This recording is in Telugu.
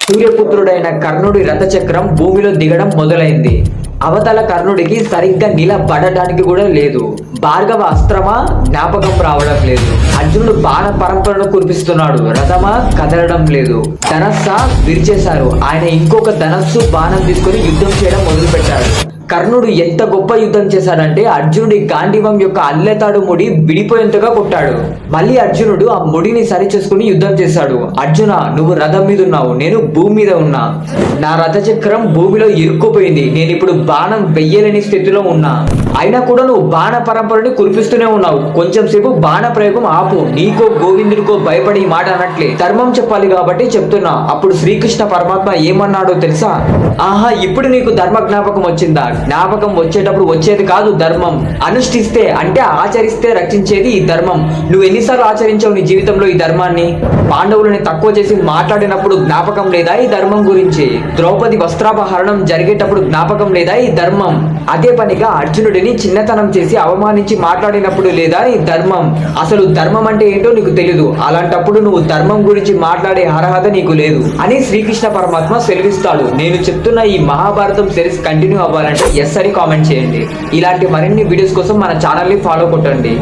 సూర్యపుత్రుడైన కర్ణుడి రథచక్రం భూమిలో దిగడం మొదలైంది. అవతల కర్ణుడికి సరిగ్గా నిలబడడానికి కూడా లేదు. భార్గవ అస్త్రమా జ్ఞాపకం రావడం లేదు. అర్జునుడు బాణ పరంపరను కురిపిస్తున్నాడు. రథమా కదలడం లేదు. ధనస్స విరిచేశారు. ఆయన ఇంకొక ధనస్సు బాణం తీసుకొని యుద్ధం చేయడం మొదలు పెట్టాడు. కర్ణుడు ఎంత గొప్ప యుద్ధం చేశాడంటే అర్జునుడి గాంధీవం యొక్క అల్లెతాడు ముడి విడిపోయేంతగా కొట్టాడు. మళ్ళీ అర్జునుడు ఆ ముడిని సరి చేసుకుని యుద్ధం చేశాడు. అర్జున, నువ్వు రథం మీద ఉన్నావు, నేను భూమి మీద ఉన్నా. నా రథచక్రం భూమిలో ఇరుక్కుపోయింది. నేను ఇప్పుడు బాణం వెయ్యలేని స్థితిలో ఉన్నా. అయినా కూడా నువ్వు బాణ పరంపరని కురిపిస్తూనే ఉన్నావు. కొంచెం సేపు బాణ ప్రయోగం ఆపు. నీకో గోవిందుడికో భయపడి మాట అనట్లే, ధర్మం చెప్పాలి కాబట్టి చెప్తున్నా. అప్పుడు శ్రీకృష్ణ పరమాత్మ ఏమన్నాడో తెలుసా? ఆహా, ఇప్పుడు నీకు ధర్మ జ్ఞాపకం వచ్చిందా? జ్ఞాపకం వచ్చేటప్పుడు వచ్చేది కాదు ధర్మం. అనుష్ఠిస్తే అంటే ఆచరిస్తే రక్షించేది ఈ ధర్మం. నువ్వు ఎన్నిసార్లు ఆచరించావు నీ జీవితంలో ఈ ధర్మాన్ని? పాండవులని తక్కువ చేసి మాట్లాడినప్పుడు జ్ఞాపకం లేదా ఈ ధర్మం గురించి? ద్రౌపది వస్త్రాపహరణం జరిగేటప్పుడు జ్ఞాపకం లేదా ఈ ధర్మం? అదే పనిగా అర్జునుడిని చిన్నతనం చేసి అవమానించి మాట్లాడినప్పుడు లేదా ఈ ధర్మం? అసలు ధర్మం అంటే ఏంటో నీకు తెలీదు. అలాంటప్పుడు నువ్వు ధర్మం గురించి మాట్లాడే అర్హత నీకు లేదు అని శ్రీకృష్ణ పరమాత్మ సెలవిస్తాడు. నేను చెప్తున్న ఈ మహాభారతం సిరీస్ కంటిన్యూ అవ్వాలంటే ఎస్ అని కామెంట్ చేయండి. ఇలాంటి మరిన్ని వీడియోస్ కోసం మన ఛానల్ని ఫాలో కొట్టండి.